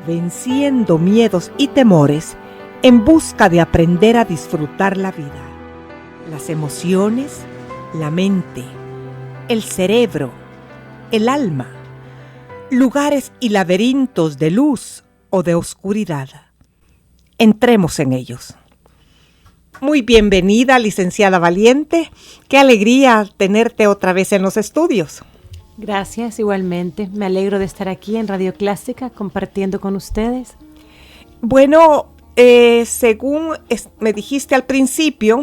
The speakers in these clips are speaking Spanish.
venciendo miedos y temores en busca de aprender a disfrutar la vida, las emociones, la mente, el cerebro, el alma, lugares y laberintos de luz o de oscuridad. Entremos en ellos. Muy bienvenida, licenciada Valiente. Qué alegría tenerte otra vez en los estudios. Gracias, igualmente. Me alegro de estar aquí en Radio Clásica compartiendo con ustedes. Bueno, según me dijiste al principio,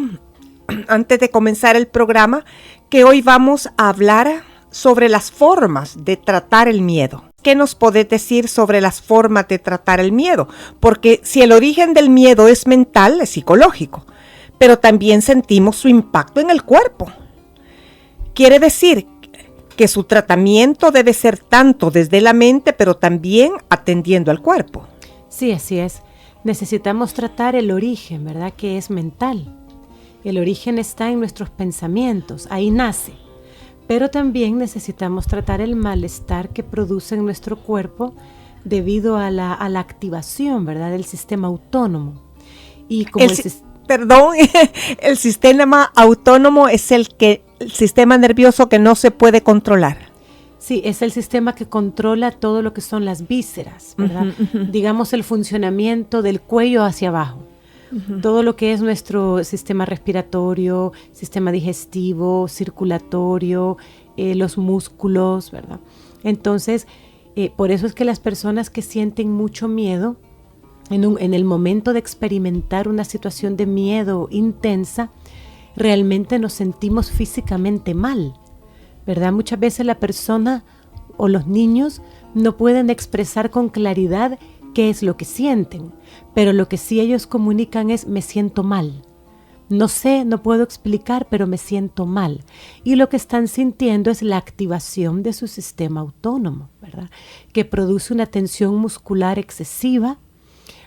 antes de comenzar el programa, que hoy vamos a hablar sobre las formas de tratar el miedo. ¿Qué nos podés decir sobre las formas de tratar el miedo? Porque si el origen del miedo es mental, es psicológico, pero también sentimos su impacto en el cuerpo. Quiere decir que su tratamiento debe ser tanto desde la mente, pero también atendiendo al cuerpo. Sí, así es. Necesitamos tratar el origen, ¿verdad? Que es mental. El origen está en nuestros pensamientos, ahí nace. Pero también necesitamos tratar el malestar que produce en nuestro cuerpo debido a la activación, ¿verdad? Del sistema autónomo. Y como el sistema autónomo es el sistema nervioso que no se puede controlar. Sí, es el sistema que controla todo lo que son las vísceras, ¿verdad? Digamos el funcionamiento del cuello hacia abajo. Todo lo que es nuestro sistema respiratorio, sistema digestivo, circulatorio, los músculos, ¿verdad? Entonces, por eso es que las personas que sienten mucho miedo, en el momento de experimentar una situación de miedo intensa, realmente nos sentimos físicamente mal, ¿verdad? Muchas veces la persona o los niños no pueden expresar con claridad qué es lo que sienten, pero lo que sí ellos comunican es me siento mal. No sé, no puedo explicar, pero me siento mal. Y lo que están sintiendo es la activación de su sistema autónomo, ¿verdad? Que produce una tensión muscular excesiva,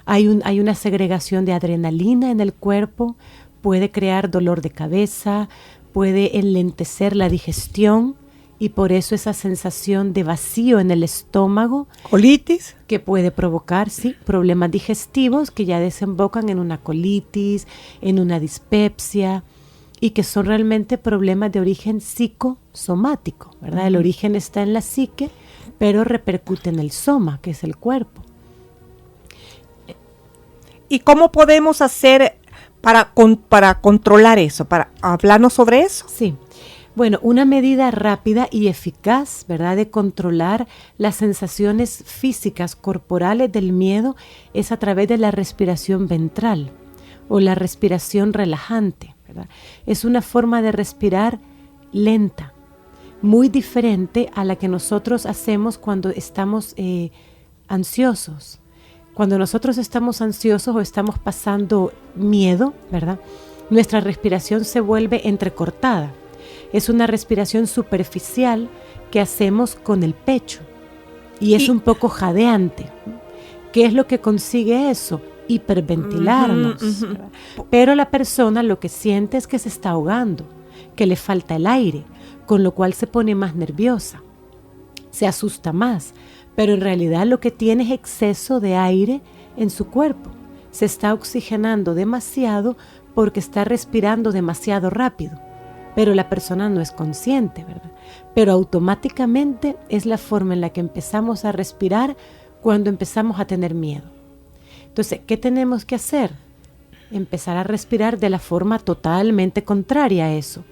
hay una segregación de adrenalina en el cuerpo, puede crear dolor de cabeza, puede enlentecer la digestión, y por eso esa sensación de vacío en el estómago. ¿Colitis? Que puede provocar, sí, problemas digestivos que ya desembocan en una colitis, en una dispepsia, y que son realmente problemas de origen psicosomático, ¿verdad? El origen está en la psique, pero repercute en el soma, que es el cuerpo. ¿Y cómo podemos hacer para controlar eso? Para hablarnos sobre eso. Sí. Bueno, una medida rápida y eficaz, ¿verdad?, de controlar las sensaciones físicas corporales del miedo es a través de la respiración ventral o la respiración relajante, ¿verdad? Es una forma de respirar lenta, muy diferente a la que nosotros hacemos cuando estamos ansiosos. Cuando nosotros estamos ansiosos o estamos pasando miedo, ¿verdad?, nuestra respiración se vuelve entrecortada. Es una respiración superficial que hacemos con el pecho y es un poco jadeante. ¿Qué es lo que consigue eso? Hiperventilarnos. Pero la persona lo que siente es que se está ahogando, que le falta el aire, con lo cual se pone más nerviosa, se asusta más, pero en realidad lo que tiene es exceso de aire en su cuerpo. Se está oxigenando demasiado porque está respirando demasiado rápido. Pero la persona no es consciente, ¿verdad? Pero automáticamente es la forma en la que empezamos a respirar cuando empezamos a tener miedo. Entonces, ¿qué tenemos que hacer? Empezar a respirar de la forma totalmente contraria a eso.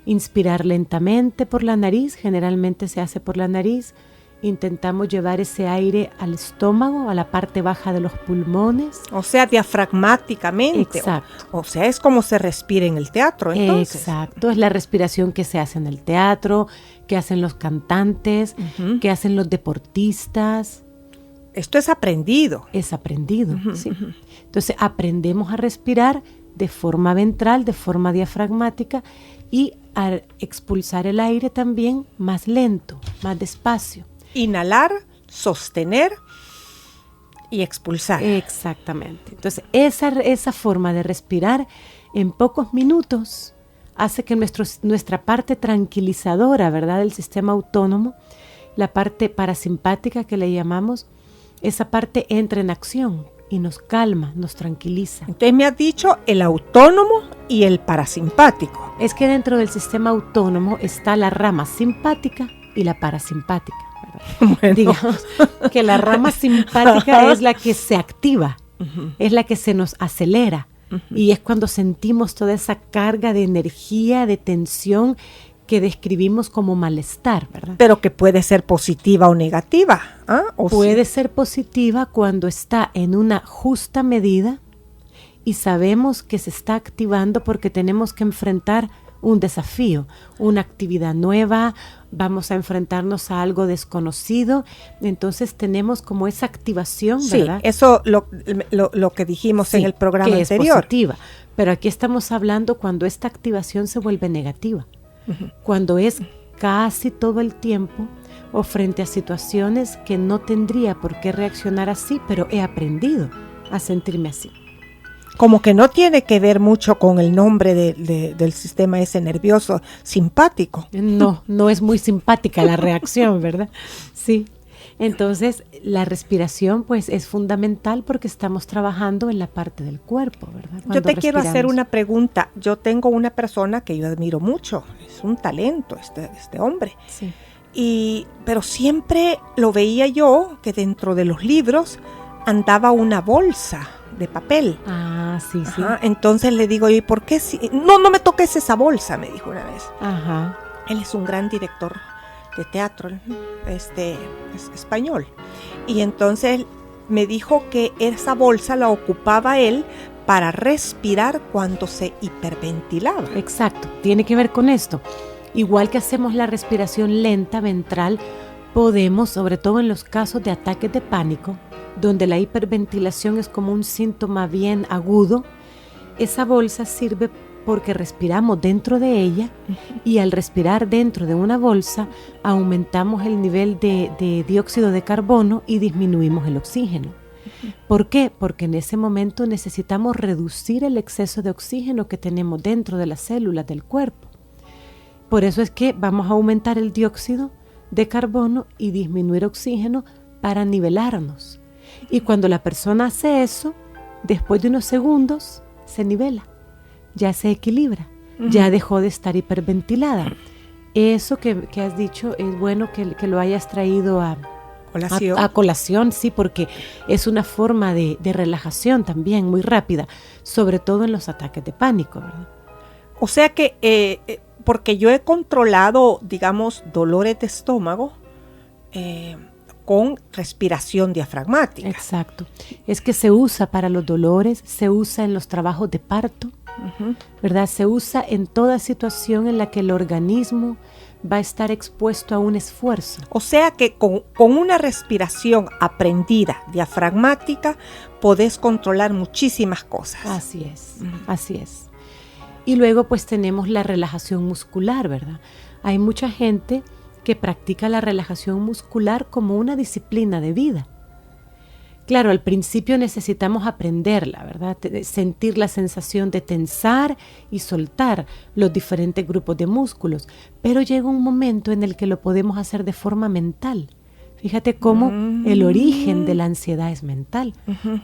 Inspirar lentamente por la nariz, generalmente se hace por la nariz. Intentamos llevar ese aire al estómago, a la parte baja de los pulmones. O sea, diafragmáticamente. Exacto. O sea, es como se respira en el teatro, entonces. Exacto, es la respiración que se hace en el teatro, que hacen los cantantes, que hacen los deportistas. Esto es aprendido. Es aprendido, sí. Entonces, aprendemos a respirar de forma ventral, de forma diafragmática y a expulsar el aire también más lento, más despacio. Inhalar, sostener y expulsar. Exactamente. Entonces, esa forma de respirar en pocos minutos hace que nuestra parte tranquilizadora, ¿verdad?, del sistema autónomo, la parte parasimpática que le llamamos, esa parte entra en acción y nos calma, nos tranquiliza. Entonces me has dicho el autónomo y el parasimpático. Es que dentro del sistema autónomo está la rama simpática y la parasimpática, ¿verdad? Bueno. Digamos que la rama simpática es la que se activa, es la que se nos acelera, y es cuando sentimos toda esa carga de energía, de tensión que describimos como malestar, ¿verdad? Pero que puede ser positiva o negativa. ¿Ah? Puede ser positiva cuando está en una justa medida y sabemos que se está activando porque tenemos que enfrentar un desafío, una actividad nueva, vamos a enfrentarnos a algo desconocido, entonces tenemos como esa activación, ¿verdad? Sí, eso lo que dijimos en el programa que anterior. Es positiva, pero aquí estamos hablando cuando esta activación se vuelve negativa, cuando es casi todo el tiempo o frente a situaciones que no tendría por qué reaccionar así, pero he aprendido a sentirme así. Como que no tiene que ver mucho con el nombre del sistema ese nervioso simpático. No es muy simpática la reacción, ¿verdad? Sí. Entonces, la respiración pues es fundamental porque estamos trabajando en la parte del cuerpo, ¿verdad? Yo te quiero hacer una pregunta. Yo tengo una persona que yo admiro mucho. Es un talento este hombre. Sí. Pero siempre lo veía yo que dentro de los libros andaba una bolsa de papel. Ah, sí, sí. Ajá, entonces le digo, ¿y por qué? No me toques esa bolsa, me dijo una vez. Ajá. Él es un gran director de teatro, es español. Y entonces me dijo que esa bolsa la ocupaba él para respirar cuando se hiperventilaba. Exacto, tiene que ver con esto. Igual que hacemos la respiración lenta ventral, podemos, sobre todo en los casos de ataques de pánico, donde la hiperventilación es como un síntoma bien agudo, esa bolsa sirve porque respiramos dentro de ella y al respirar dentro de una bolsa aumentamos el nivel de dióxido de carbono y disminuimos el oxígeno. ¿Por qué? Porque en ese momento necesitamos reducir el exceso de oxígeno que tenemos dentro de las células del cuerpo. Por eso es que vamos a aumentar el dióxido de carbono y disminuir oxígeno para nivelarnos. Y cuando la persona hace eso, después de unos segundos, se nivela, ya se equilibra, ya dejó de estar hiperventilada. Eso que has dicho es bueno que lo hayas traído a colación, sí, porque es una forma de relajación también muy rápida, sobre todo en los ataques de pánico, ¿verdad? O sea que, porque yo he controlado, digamos, dolores de estómago, con respiración diafragmática. Exacto. Es que se usa para los dolores, se usa en los trabajos de parto, ¿verdad? Se usa en toda situación en la que el organismo va a estar expuesto a un esfuerzo. O sea que con una respiración aprendida diafragmática podés controlar muchísimas cosas. Así es, así es. Y luego pues tenemos la relajación muscular, ¿verdad? Hay mucha gente que practica la relajación muscular como una disciplina de vida. Claro, al principio necesitamos aprenderla, ¿verdad? Sentir la sensación de tensar y soltar los diferentes grupos de músculos, pero llega un momento en el que lo podemos hacer de forma mental. Fíjate cómo el origen de la ansiedad es mental,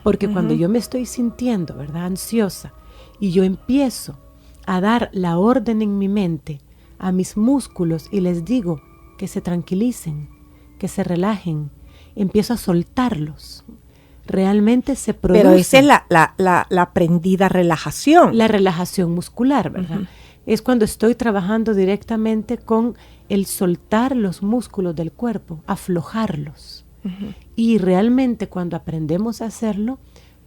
porque cuando yo me estoy sintiendo, ¿verdad?, ansiosa, y yo empiezo a dar la orden en mi mente a mis músculos y les digo que se tranquilicen, que se relajen, empiezo a soltarlos. Realmente se produce. Pero esa es la aprendida relajación. La relajación muscular, ¿verdad? Es cuando estoy trabajando directamente con el soltar los músculos del cuerpo, aflojarlos. Y realmente cuando aprendemos a hacerlo,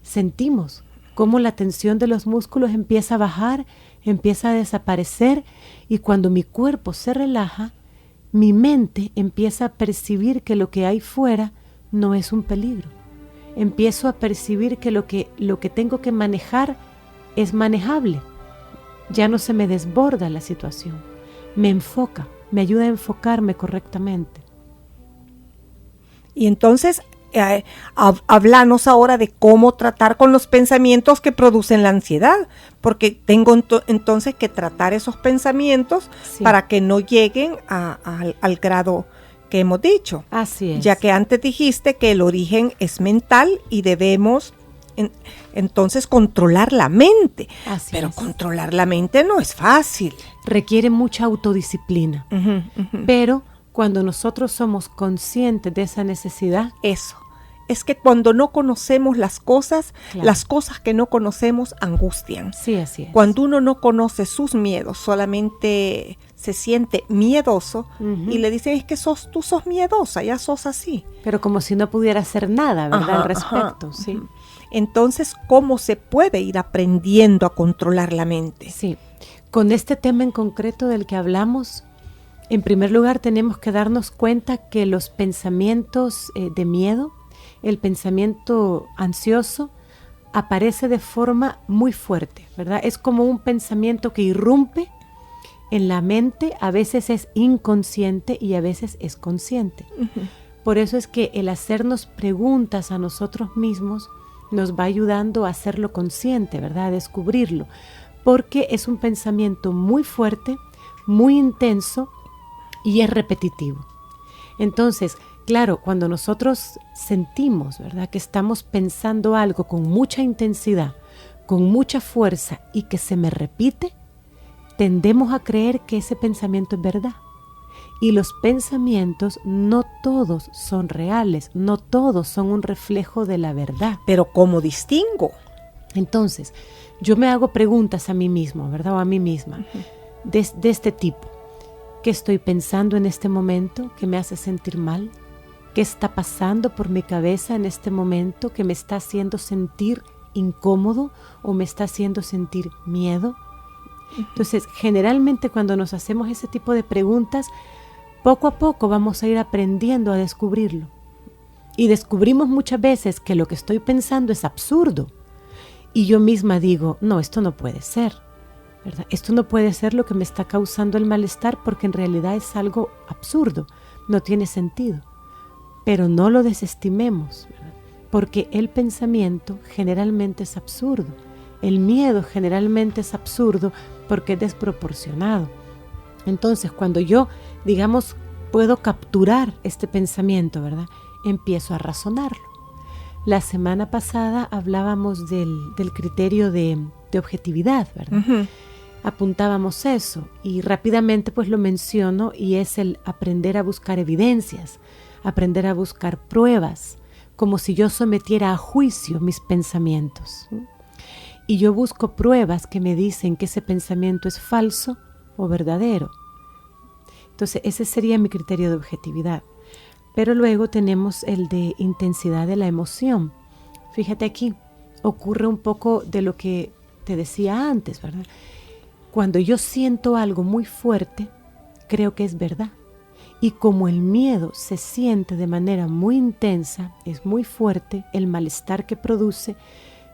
sentimos cómo la tensión de los músculos empieza a bajar, empieza a desaparecer, y cuando mi cuerpo se relaja, mi mente empieza a percibir que lo que hay fuera no es un peligro. Empiezo a percibir que lo que tengo que manejar es manejable. Ya no se me desborda la situación. Me enfoca, me ayuda a enfocarme correctamente. Y entonces, háblanos ahora de cómo tratar con los pensamientos que producen la ansiedad, porque tengo entonces que tratar esos pensamientos para que no lleguen al grado que hemos dicho. Así es. Ya que antes dijiste que el origen es mental y debemos entonces controlar la mente. Así Pero es. controlar la mente no es fácil. Requiere mucha autodisciplina. Pero cuando nosotros somos conscientes de esa necesidad, Eso. Es que cuando no conocemos las cosas que no conocemos angustian. sí, así es. Cuando uno no conoce sus miedos, solamente se siente miedoso y le dicen, es que tú sos miedosa, ya sos así. Pero como si no pudiera hacer nada, ¿verdad? Ajá, Al respecto, ajá, sí. Entonces, ¿cómo se puede ir aprendiendo a controlar la mente? Sí. Con este tema en concreto del que hablamos, en primer lugar tenemos que darnos cuenta que los pensamientos de miedo, el pensamiento ansioso, aparece de forma muy fuerte, ¿verdad? Es como un pensamiento que irrumpe en la mente, a veces es inconsciente y a veces es consciente. Por eso es que el hacernos preguntas a nosotros mismos nos va ayudando a hacerlo consciente, ¿verdad? A descubrirlo, porque es un pensamiento muy fuerte, muy intenso y es repetitivo. Entonces, claro, cuando nosotros sentimos, ¿verdad?, que estamos pensando algo con mucha intensidad, con mucha fuerza y que se me repite, tendemos a creer que ese pensamiento es verdad. Y los pensamientos no todos son reales, no todos son un reflejo de la verdad. Pero ¿cómo distingo? Entonces, yo me hago preguntas a mí mismo, ¿verdad? O a mí misma, de este tipo. ¿Qué estoy pensando en este momento que me hace sentir mal? ¿Qué está pasando por mi cabeza en este momento que me está haciendo sentir incómodo o me está haciendo sentir miedo? Entonces, generalmente cuando nos hacemos ese tipo de preguntas, poco a poco vamos a ir aprendiendo a descubrirlo. Y descubrimos muchas veces que lo que estoy pensando es absurdo. Y yo misma digo, no, esto no puede ser, ¿verdad? Esto no puede ser lo que me está causando el malestar porque en realidad es algo absurdo, no tiene sentido. Pero no lo desestimemos, ¿verdad? Porque el pensamiento generalmente es absurdo. El miedo generalmente es absurdo porque es desproporcionado. Entonces, cuando yo, digamos, puedo capturar este pensamiento, ¿verdad?, empiezo a razonarlo. La semana pasada hablábamos del criterio de objetividad, ¿verdad? Apuntábamos eso y rápidamente pues lo menciono y es el aprender a buscar evidencias, aprender a buscar pruebas, como si yo sometiera a juicio mis pensamientos. Y yo busco pruebas que me dicen que ese pensamiento es falso o verdadero. Entonces ese sería mi criterio de objetividad. Pero luego tenemos el de intensidad de la emoción. Fíjate aquí, ocurre un poco de lo que te decía antes, ¿verdad? Cuando yo siento algo muy fuerte, creo que es verdad. Y como el miedo se siente de manera muy intensa, es muy fuerte, el malestar que produce,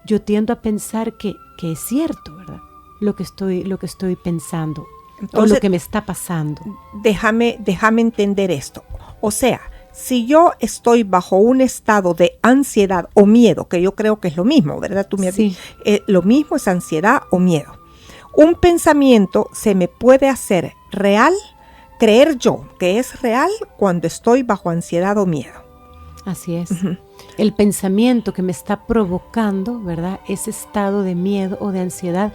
yo tiendo a pensar que es cierto, ¿verdad? Lo que estoy pensando. Entonces, o lo que me está pasando. Déjame entender esto. O sea, si yo estoy bajo un estado de ansiedad o miedo, que yo creo que es lo mismo, ¿verdad? Tú me has dicho, lo mismo es ansiedad o miedo. Un pensamiento se me puede hacer real, creer yo que es real cuando estoy bajo ansiedad o miedo. Así es. El pensamiento que me está provocando, ¿verdad?, ese estado de miedo o de ansiedad,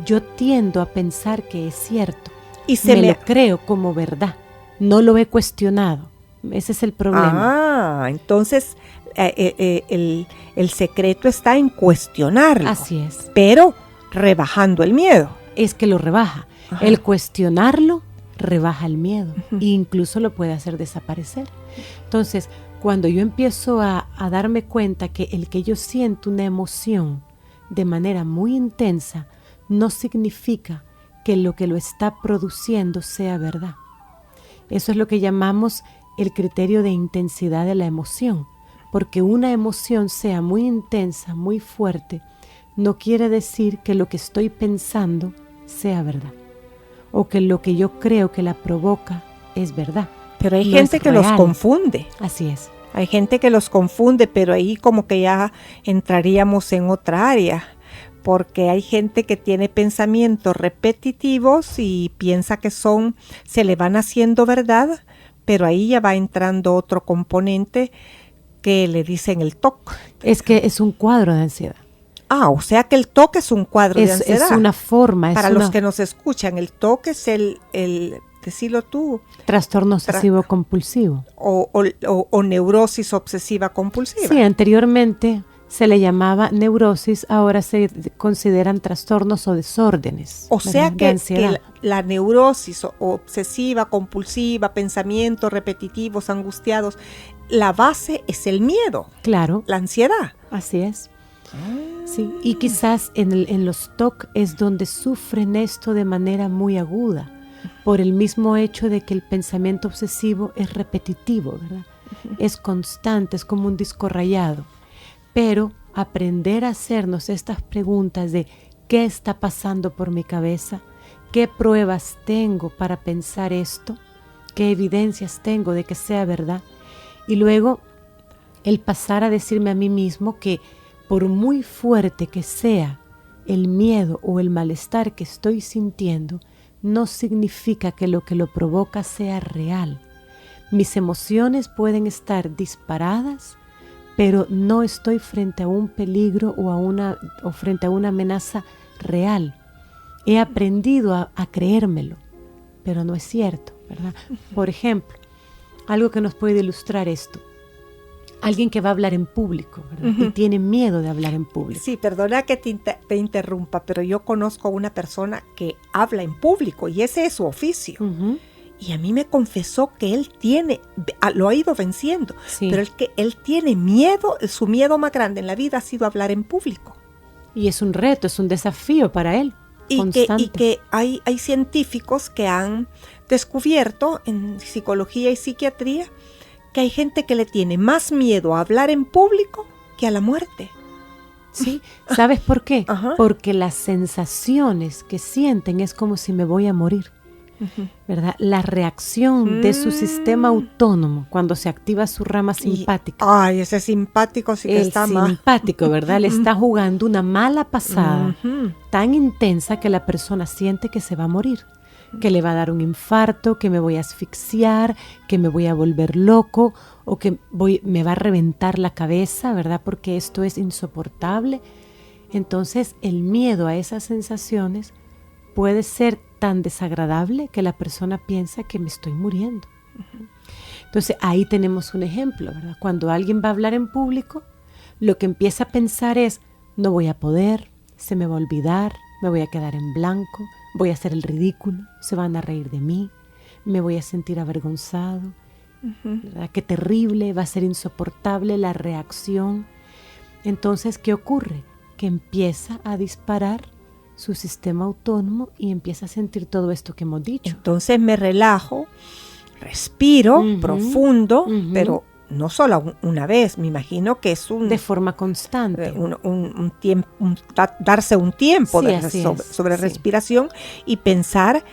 yo tiendo a pensar que es cierto. Y lo creo como verdad. No lo he cuestionado. Ese es el problema. Entonces el secreto está en cuestionarlo. Así es. Pero rebajando el miedo. Es que lo rebaja. Ajá. El cuestionarlo rebaja el miedo. E incluso lo puede hacer desaparecer. Entonces, cuando yo empiezo a darme cuenta que el que yo siento una emoción de manera muy intensa no significa que lo está produciendo sea verdad. Eso es lo que llamamos el criterio de intensidad de la emoción, porque una emoción sea muy intensa, muy fuerte, no quiere decir que lo que estoy pensando sea verdad, o que lo que yo creo que la provoca es verdad. Pero hay gente que los confunde. Así es. Hay gente que los confunde, pero ahí como que ya entraríamos en otra área, porque hay gente que tiene pensamientos repetitivos y piensa que se le van haciendo verdad, pero ahí ya va entrando otro componente que le dicen el TOC. Es que es un cuadro de ansiedad. O sea que el TOC es un cuadro de ansiedad. Es una forma. Para los que nos escuchan, el TOC es el decilo tú. Trastorno obsesivo compulsivo. O neurosis obsesiva compulsiva. Sí, anteriormente se le llamaba neurosis, ahora se consideran trastornos o desórdenes. O sea que la neurosis obsesiva compulsiva, pensamientos repetitivos, angustiados, la base es el miedo. Claro. La ansiedad. Así es. Sí, y quizás en los TOC es donde sufren esto de manera muy aguda, por el mismo hecho de que el pensamiento obsesivo es repetitivo, ¿verdad? Es constante, es como un disco rayado. Pero aprender a hacernos estas preguntas de ¿qué está pasando por mi cabeza? ¿Qué pruebas tengo para pensar esto? ¿Qué evidencias tengo de que sea verdad? Y luego el pasar a decirme a mí mismo que por muy fuerte que sea el miedo o el malestar que estoy sintiendo, no significa que lo provoca sea real. Mis emociones pueden estar disparadas, pero no estoy frente a un peligro o frente a una amenaza real. He aprendido a creérmelo, pero no es cierto, ¿verdad? Por ejemplo, algo que nos puede ilustrar esto. Alguien que va a hablar en público, ¿verdad? Y tiene miedo de hablar en público. Sí, perdona que te interrumpa, pero yo conozco a una persona que habla en público y ese es su oficio. Y a mí me confesó que él lo ha ido venciendo, sí. Pero él tiene miedo, su miedo más grande en la vida ha sido hablar en público. Y es un reto, es un desafío para él. Y que hay científicos que han descubierto en psicología y psiquiatría que hay gente que le tiene más miedo a hablar en público que a la muerte. Sí, ¿sabes por qué? Ajá. Porque las sensaciones que sienten es como si me voy a morir, ¿verdad? La reacción de su sistema autónomo cuando se activa su rama simpática. Ese simpático sí que está mal. El simpático, ¿verdad? Le está jugando una mala pasada tan intensa que la persona siente que se va a morir, que le va a dar un infarto, que me voy a asfixiar, que me voy a volver loco o que me va a reventar la cabeza, ¿verdad? Porque esto es insoportable. Entonces, el miedo a esas sensaciones puede ser tan desagradable que la persona piensa que me estoy muriendo. Entonces, ahí tenemos un ejemplo, ¿verdad? Cuando alguien va a hablar en público, lo que empieza a pensar es, no voy a poder, se me va a olvidar, me voy a quedar en blanco, voy a hacer el ridículo, se van a reír de mí, me voy a sentir avergonzado, ¿verdad? Qué terrible, va a ser insoportable la reacción. Entonces, ¿qué ocurre? Que empieza a disparar su sistema autónomo y empieza a sentir todo esto que hemos dicho. Entonces me relajo, respiro profundo, pero no solo una vez, me imagino que es de forma constante. Un tiempo, darse un tiempo sobre respiración y pensar,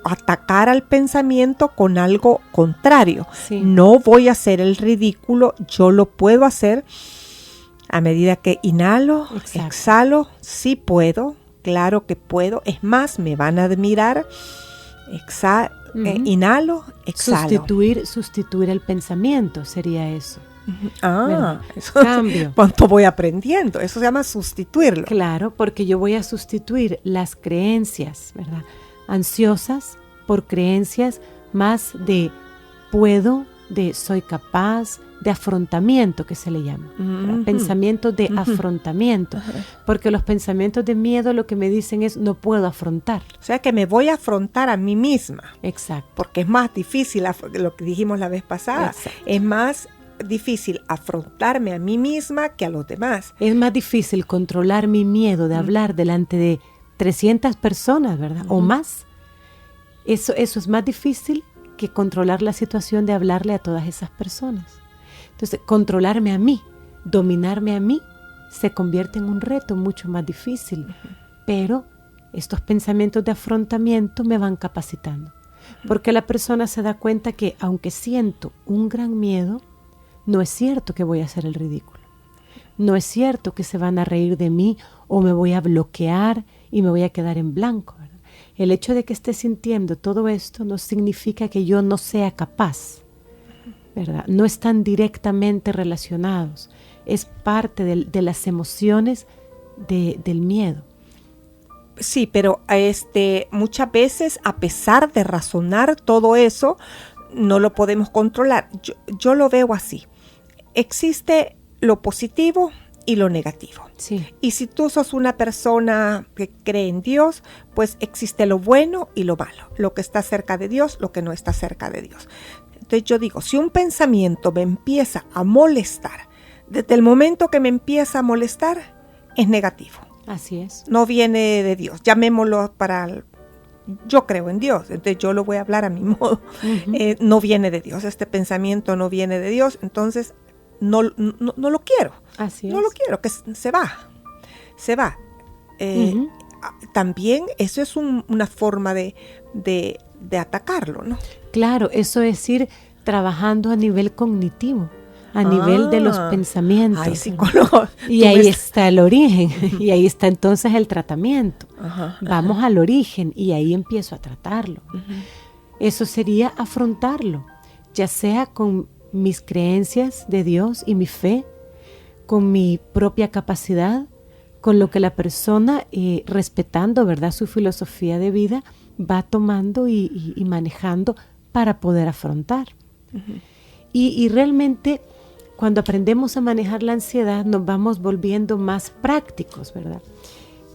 atacar al pensamiento con algo contrario. Sí. No voy a hacer el ridículo, yo lo puedo hacer a medida que inhalo, exhalo, sí puedo, claro que puedo, es más, me van a admirar, inhalo, exhalo. Sustituir el pensamiento sería eso. Eso cambio. ¿Cuánto voy aprendiendo? Eso se llama sustituirlo. Claro, porque yo voy a sustituir las creencias, ¿verdad? Ansiosas por creencias más de puedo, de soy capaz, de afrontamiento que se le llama. Pensamientos de afrontamiento. Porque los pensamientos de miedo lo que me dicen es no puedo afrontar. O sea que me voy a afrontar a mí misma. Exacto. Porque es más difícil, lo que dijimos la vez pasada, exacto. Es más difícil afrontarme a mí misma que a los demás. Es más difícil controlar mi miedo de hablar delante de 300 personas, ¿verdad? O más. Eso es más difícil que controlar la situación de hablarle a todas esas personas. Entonces, controlarme a mí, dominarme a mí, se convierte en un reto mucho más difícil. Pero estos pensamientos de afrontamiento me van capacitando. Porque la persona se da cuenta que, aunque siento un gran miedo, no es cierto que voy a hacer el ridículo. No es cierto que se van a reír de mí o me voy a bloquear y me voy a quedar en blanco, ¿verdad? El hecho de que esté sintiendo todo esto no significa que yo no sea capaz, ¿verdad? No están directamente relacionados. Es parte de las emociones del miedo. Sí, pero muchas veces, a pesar de razonar todo eso, no lo podemos controlar. Yo lo veo así. Existe lo positivo y lo negativo. Sí. Y si tú sos una persona que cree en Dios, pues existe lo bueno y lo malo. Lo que está cerca de Dios, lo que no está cerca de Dios. Entonces yo digo, si un pensamiento me empieza a molestar, desde el momento que me empieza a molestar, es negativo. Así es. No viene de Dios. Llamémoslo yo creo en Dios, entonces yo lo voy a hablar a mi modo. Uh-huh. No viene de Dios, este pensamiento no viene de Dios, entonces no lo quiero. Así es. No lo quiero, que se va. Uh-huh. También eso es una forma de atacarlo, ¿no? Claro, eso es ir trabajando a nivel cognitivo, a nivel de los pensamientos. Ay, psicólogo. Y ahí está el origen, y ahí está entonces el tratamiento. Vamos al origen y ahí empiezo a tratarlo. Eso sería afrontarlo, ya sea con mis creencias de Dios y mi fe, con mi propia capacidad, con lo que la persona, respetando, ¿verdad?, su filosofía de vida, va tomando y manejando para poder afrontar. Y realmente, cuando aprendemos a manejar la ansiedad, nos vamos volviendo más prácticos, ¿verdad?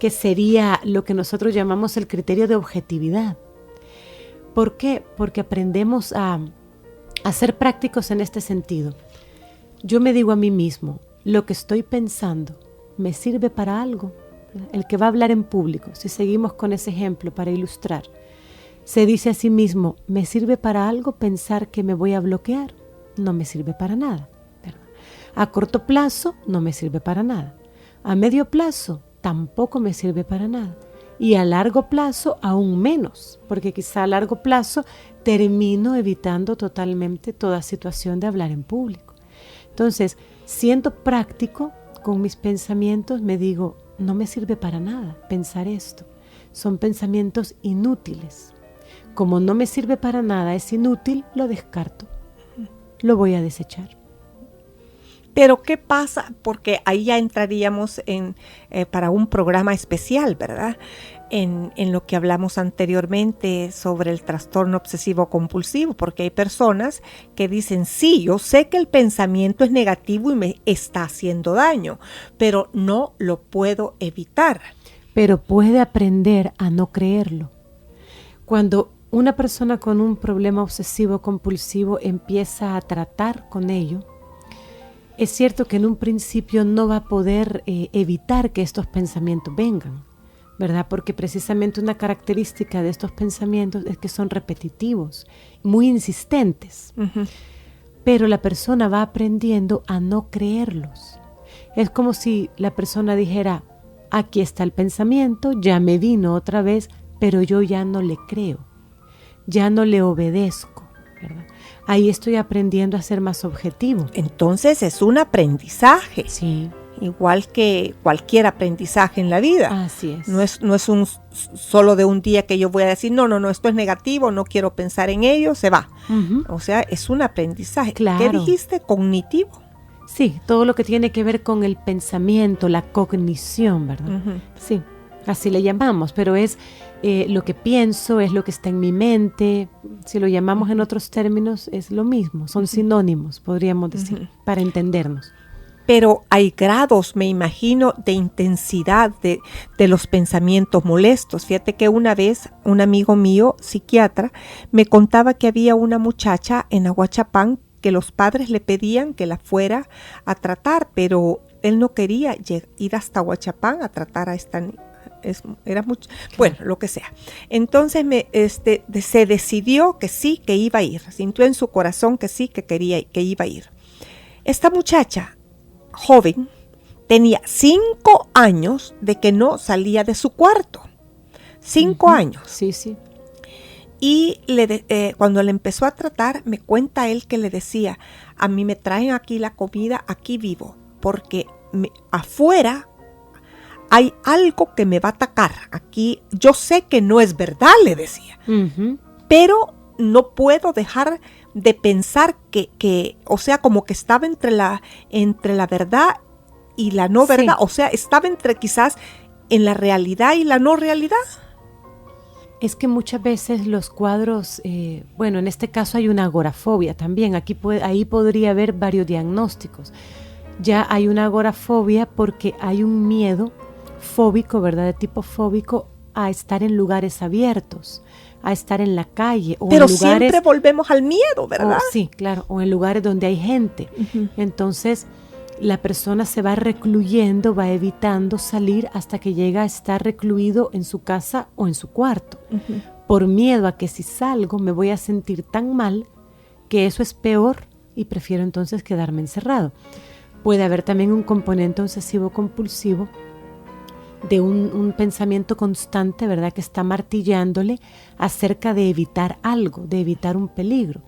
Que sería lo que nosotros llamamos el criterio de objetividad. ¿Por qué? Porque aprendemos a ser prácticos en este sentido. Yo me digo a mí mismo, lo que estoy pensando, ¿me sirve para algo? El que va a hablar en público, si seguimos con ese ejemplo para ilustrar, se dice a sí mismo, ¿me sirve para algo pensar que me voy a bloquear? No me sirve para nada, ¿verdad? A corto plazo, no me sirve para nada. A medio plazo, tampoco me sirve para nada. Y a largo plazo, aún menos, porque quizá a largo plazo termino evitando totalmente toda situación de hablar en público. Entonces, siendo práctico con mis pensamientos, me digo, no me sirve para nada pensar esto. Son pensamientos inútiles. Como no me sirve para nada, es inútil, lo descarto. Lo voy a desechar. Pero ¿qué pasa? Porque ahí ya entraríamos para un programa especial, ¿verdad? En lo que hablamos anteriormente sobre el trastorno obsesivo compulsivo, porque hay personas que dicen, sí, yo sé que el pensamiento es negativo y me está haciendo daño, pero no lo puedo evitar. Pero puede aprender a no creerlo. Cuando una persona con un problema obsesivo compulsivo empieza a tratar con ello, es cierto que en un principio no va a poder evitar que estos pensamientos vengan, ¿verdad? Porque precisamente una característica de estos pensamientos es que son repetitivos, muy insistentes. Uh-huh. Pero la persona va aprendiendo a no creerlos. Es como si la persona dijera, aquí está el pensamiento, ya me vino otra vez, pero yo ya no le creo, ya no le obedezco, ¿verdad? Ahí estoy aprendiendo a ser más objetivo. Entonces es un aprendizaje. Sí. Igual que cualquier aprendizaje en la vida. Así es. No es un solo de un día que yo voy a decir, no, esto es negativo, no quiero pensar en ello, se va. Uh-huh. O sea, es un aprendizaje. Claro. ¿Qué dijiste? ¿Cognitivo? Sí, todo lo que tiene que ver con el pensamiento, la cognición, ¿verdad? Uh-huh. Sí, así le llamamos, pero es lo que pienso, es lo que está en mi mente. Si lo llamamos en otros términos, es lo mismo, son sinónimos, podríamos decir, para entendernos. Pero hay grados, me imagino, de intensidad de los pensamientos molestos. Fíjate que una vez un amigo mío, psiquiatra, me contaba que había una muchacha en Ahuachapán que los padres le pedían que la fuera a tratar, pero él no quería ir hasta Ahuachapán a tratar a esta niña. Era mucho, bueno, lo que sea. Entonces se decidió que sí, que iba a ir. Sintió en su corazón que sí, que iba a ir. Esta muchacha joven tenía 5 años de que no salía de su cuarto. 5 años. Sí, sí. Y cuando le empezó a tratar, me cuenta él que le decía, a mí me traen aquí la comida, aquí vivo, porque afuera hay algo que me va a atacar. Aquí yo sé que no es verdad, le decía, pero no puedo dejar de pensar que, o sea, como que estaba entre la verdad y la no verdad, o sea, estaba entre quizás en la realidad y la no realidad. Es que muchas veces los cuadros, bueno, en este caso hay una agorafobia también, ahí podría haber varios diagnósticos. Ya hay una agorafobia porque hay un miedo fóbico, ¿verdad? De tipo fóbico a estar en lugares abiertos, a estar en la calle o pero en lugares... siempre volvemos al miedo, ¿verdad? Sí, claro, o en lugares donde hay gente. Entonces, la persona se va recluyendo, va evitando salir hasta que llega a estar recluido en su casa o en su cuarto, por miedo a que si salgo me voy a sentir tan mal que eso es peor y prefiero entonces quedarme encerrado. Puede haber también un componente obsesivo compulsivo de un pensamiento constante, ¿verdad?, que está martillándole acerca de evitar algo, de evitar un peligro.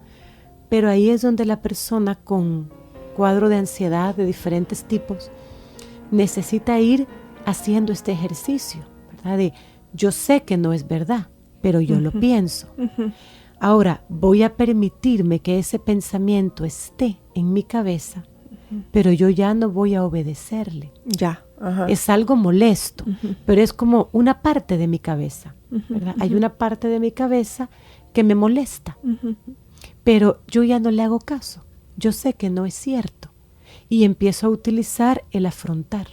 Pero ahí es donde la persona con cuadro de ansiedad de diferentes tipos necesita ir haciendo este ejercicio, ¿verdad? De yo sé que no es verdad, pero yo lo pienso. Ahora voy a permitirme que ese pensamiento esté en mi cabeza, pero yo ya no voy a obedecerle. Ya. Es algo molesto, pero es como una parte de mi cabeza, ¿verdad? Hay una parte de mi cabeza que me molesta, pero yo ya no le hago caso. Yo sé que no es cierto y empiezo a utilizar el afrontar,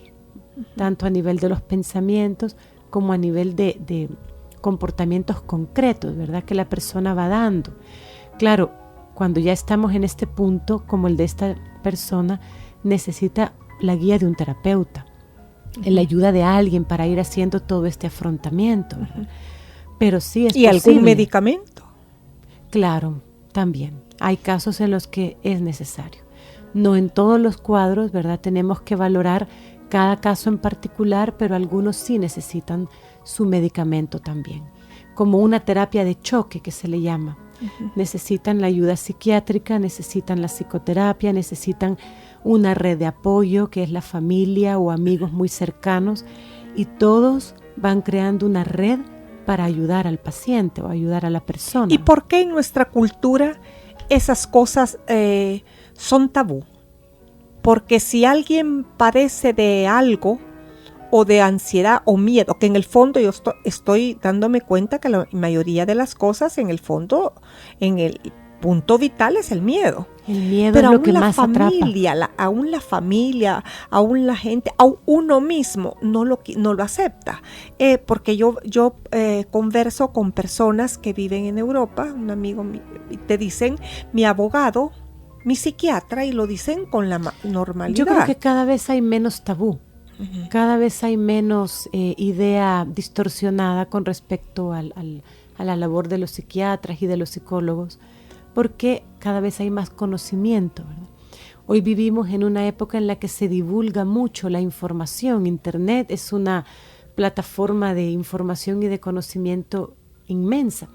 tanto a nivel de los pensamientos como a nivel de comportamientos concretos, ¿verdad?, que la persona va dando. Claro, cuando ya estamos en este punto, como el de esta persona, necesita la guía de un terapeuta, la ayuda de alguien para ir haciendo todo este afrontamiento, ¿verdad? Pero sí es posible. ¿Y algún medicamento? Claro, también. Hay casos en los que es necesario. No en todos los cuadros, ¿verdad? Tenemos que valorar cada caso en particular, pero algunos sí necesitan su medicamento también, como una terapia de choque que se le llama. Necesitan la ayuda psiquiátrica, necesitan la psicoterapia, necesitan una red de apoyo que es la familia o amigos muy cercanos, y todos van creando una red para ayudar al paciente o ayudar a la persona. ¿Y por qué en nuestra cultura esas cosas son tabú? Porque si alguien padece de algo o de ansiedad o miedo, que en el fondo yo estoy dándome cuenta que la mayoría de las cosas en el fondo, en el punto vital es el miedo. El miedo pero es lo que más atrapa. Aún la familia, aún la gente, aún uno mismo no lo acepta. Porque yo converso con personas que viven en Europa, un amigo te dicen mi abogado, mi psiquiatra, y lo dicen con la normalidad. Yo creo que cada vez hay menos tabú. Cada vez hay menos idea distorsionada con respecto a la labor de los psiquiatras y de los psicólogos, porque cada vez hay más conocimiento, ¿verdad? Hoy vivimos en una época en la que se divulga mucho la información. Internet es una plataforma de información y de conocimiento inmensa.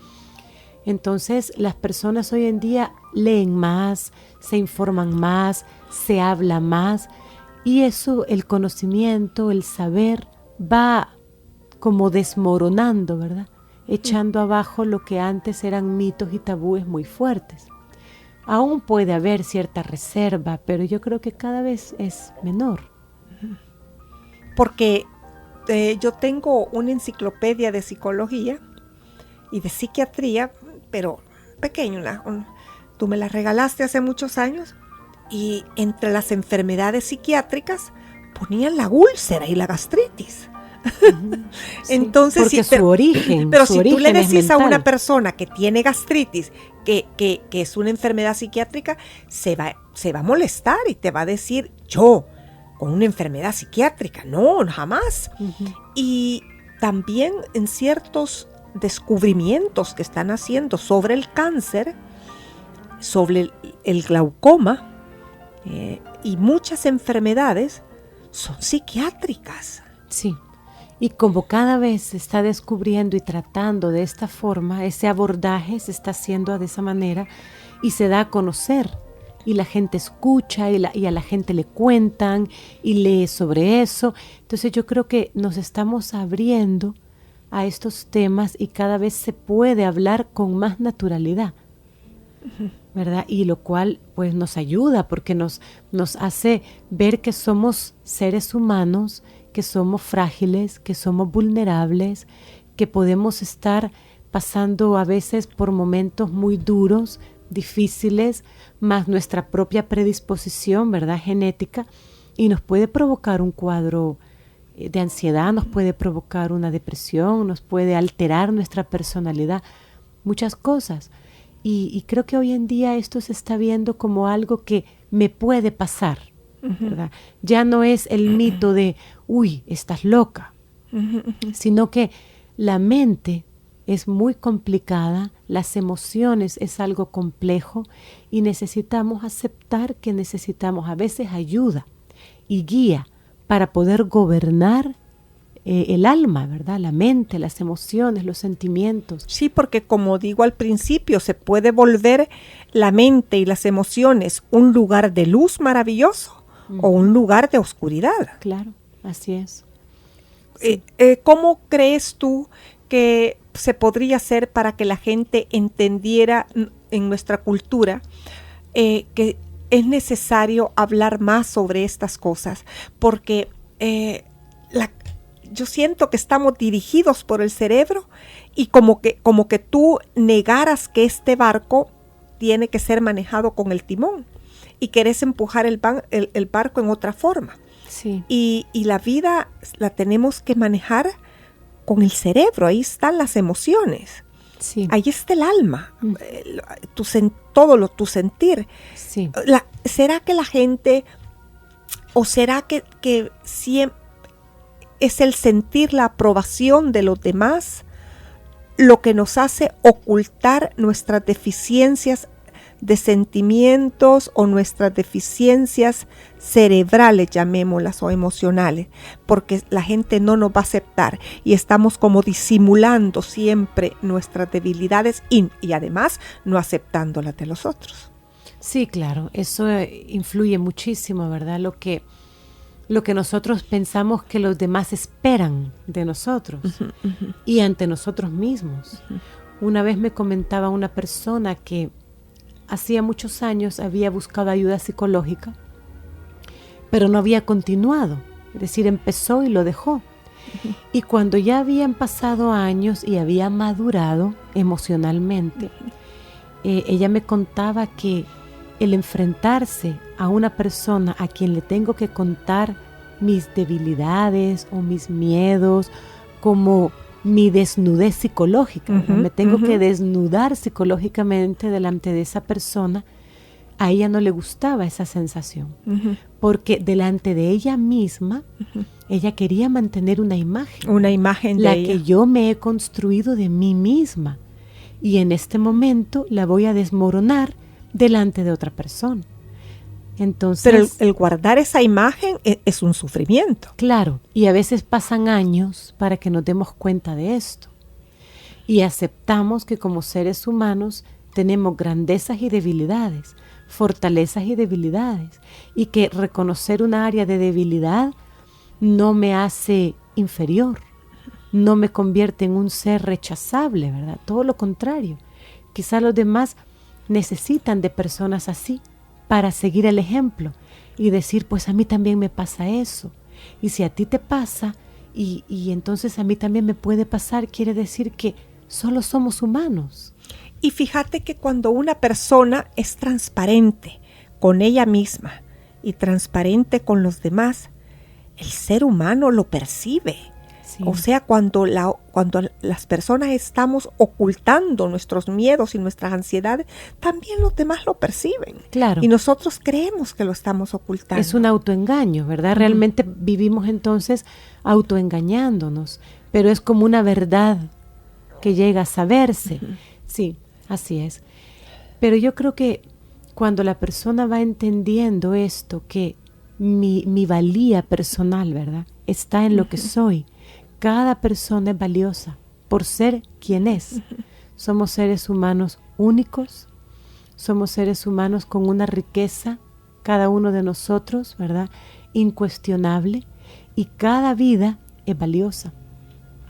Entonces, las personas hoy en día leen más, se informan más, se habla más, y eso, el conocimiento, el saber, va como desmoronando, ¿verdad? Echando abajo lo que antes eran mitos y tabúes muy fuertes. Aún puede haber cierta reserva, pero yo creo que cada vez es menor. Porque yo tengo una enciclopedia de psicología y de psiquiatría, pero pequeña. Tú me la regalaste hace muchos años, y entre las enfermedades psiquiátricas ponían la úlcera y la gastritis. Sí, entonces porque su origen. Pero su si origen tú le decís a mental. una persona que tiene gastritis que es una enfermedad psiquiátrica, se va a molestar y te va a decir, yo con una enfermedad psiquiátrica, no, jamás. Y también en ciertos descubrimientos que están haciendo sobre el cáncer, sobre el glaucoma, y muchas enfermedades son psiquiátricas. Sí, y como cada vez se está descubriendo y tratando de esta forma, ese abordaje se está haciendo de esa manera y se da a conocer y la gente escucha y a la gente le cuentan y lee sobre eso. Entonces yo creo que nos estamos abriendo a estos temas y cada vez se puede hablar con más naturalidad, ¿verdad? Y lo cual pues nos ayuda porque nos hace ver que somos seres humanos, que somos frágiles, que somos vulnerables, que podemos estar pasando a veces por momentos muy duros, difíciles, más nuestra propia predisposición, ¿verdad? Genética, y nos puede provocar un cuadro de ansiedad, nos puede provocar una depresión, nos puede alterar nuestra personalidad, muchas cosas. Y creo que hoy en día esto se está viendo como algo que me puede pasar, ¿verdad? Ya no es el mito de, uy, estás loca, sino que la mente es muy complicada, las emociones es algo complejo y necesitamos aceptar que necesitamos a veces ayuda y guía para poder gobernar el alma, ¿verdad? La mente, las emociones, los sentimientos. Sí, porque como digo al principio, se puede volver la mente y las emociones un lugar de luz maravilloso o un lugar de oscuridad. Claro, así es. Sí. ¿Cómo crees tú que se podría hacer para que la gente entendiera en nuestra cultura que es necesario hablar más sobre estas cosas? Porque yo siento que estamos dirigidos por el cerebro y como que tú negaras que este barco tiene que ser manejado con el timón y querés empujar el barco en otra forma. Sí. Y la vida la tenemos que manejar con el cerebro, ahí están las emociones. Sí. Ahí está el alma, tu sentir. Sí. ¿Será que la gente, o será que siempre es el sentir la aprobación de los demás lo que nos hace ocultar nuestras deficiencias de sentimientos o nuestras deficiencias cerebrales, llamémoslas, o emocionales? Porque la gente no nos va a aceptar y estamos como disimulando siempre nuestras debilidades y además no aceptando las de los otros. Sí, claro, eso influye muchísimo, ¿verdad? Lo que nosotros pensamos que los demás esperan de nosotros y ante nosotros mismos. Una vez me comentaba una persona que hacía muchos años había buscado ayuda psicológica, pero no había continuado. Es decir, empezó y lo dejó. Y cuando ya habían pasado años y había madurado emocionalmente, ella me contaba que el enfrentarse a una persona a quien le tengo que contar mis debilidades o mis miedos, como mi desnudez psicológica, me tengo que desnudar psicológicamente delante de esa persona, a ella no le gustaba esa sensación, porque delante de ella misma, ella quería mantener una imagen de la ella, que yo me he construido de mí misma, y en este momento la voy a desmoronar delante de otra persona. Entonces, pero el guardar esa imagen es un sufrimiento. Claro, y a veces pasan años para que nos demos cuenta de esto. Y aceptamos que como seres humanos tenemos grandezas y debilidades, fortalezas y debilidades, y que reconocer una área de debilidad no me hace inferior, no me convierte en un ser rechazable, ¿verdad? Todo lo contrario. Quizá los demás necesitan de personas así para seguir el ejemplo y decir, pues a mí también me pasa eso. Y si a ti te pasa y entonces a mí también me puede pasar, quiere decir que solo somos humanos. Y fíjate que cuando una persona es transparente con ella misma y transparente con los demás, el ser humano lo percibe. Sí. O sea, cuando las personas estamos ocultando nuestros miedos y nuestras ansiedades, también los demás lo perciben. Claro. Y nosotros creemos que lo estamos ocultando. Es un autoengaño, ¿verdad? Realmente vivimos entonces autoengañándonos, pero es como una verdad que llega a saberse. Sí, así es. Pero yo creo que cuando la persona va entendiendo esto, que mi valía personal, ¿verdad?, está en lo que soy. Cada persona es valiosa por ser quien es. Somos seres humanos únicos, Somos seres humanos con una riqueza, cada uno de nosotros, ¿verdad? Incuestionable, y cada vida es valiosa.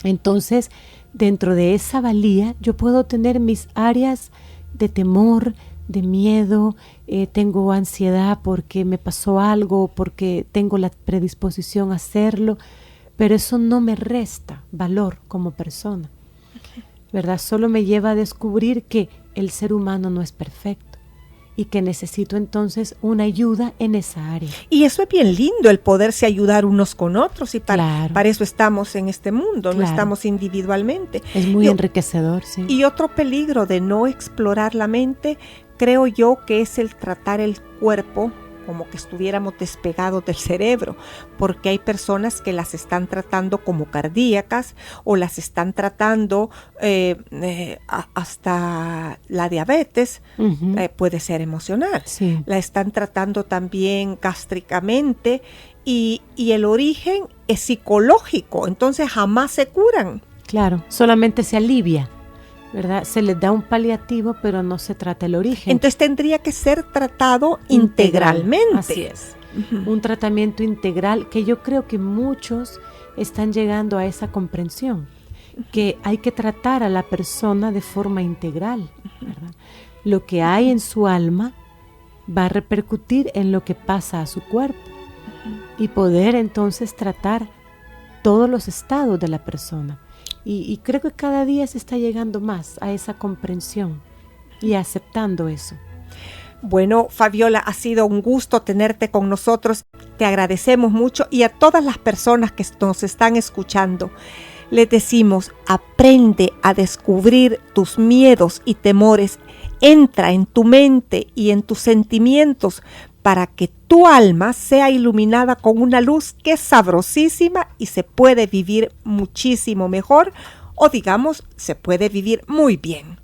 Entonces, dentro de esa valía, yo puedo tener mis áreas de temor, de miedo, tengo ansiedad porque me pasó algo, porque tengo la predisposición a hacerlo, pero eso no me resta valor como persona, ¿verdad? Solo me lleva a descubrir que el ser humano no es perfecto y que necesito entonces una ayuda en esa área. Y eso es bien lindo, el poderse ayudar unos con otros, y Claro. para eso estamos en este mundo, no Claro. estamos individualmente. Es muy enriquecedor, sí. Y otro peligro de no explorar la mente, creo yo, que es el tratar el cuerpo como que estuviéramos despegados del cerebro, porque hay personas que las están tratando como cardíacas, o las están tratando hasta la diabetes, Ujú. puede ser emocional. Sí. La están tratando también gástricamente, y el origen es psicológico, entonces jamás se curan. Claro, solamente se alivia, ¿verdad? Se les da un paliativo, pero no se trata el origen. Entonces tendría que ser tratado Integral, integralmente. así es. Ujú. Un tratamiento integral que yo creo que muchos están llegando a esa comprensión, que hay que tratar a la persona de forma integral, ¿verdad? Lo que hay en su alma va a repercutir en lo que pasa a su cuerpo, y poder entonces tratar todos los estados de la persona. Y creo que cada día se está llegando más a esa comprensión y aceptando eso. Bueno, Fabiola, ha sido un gusto tenerte con nosotros. Te agradecemos mucho, y a todas las personas que nos están escuchando, les decimos: aprende a descubrir tus miedos y temores. Entra en tu mente y en tus sentimientos para que tu alma sea iluminada con una luz que es sabrosísima y se puede vivir muchísimo mejor, o digamos, se puede vivir muy bien.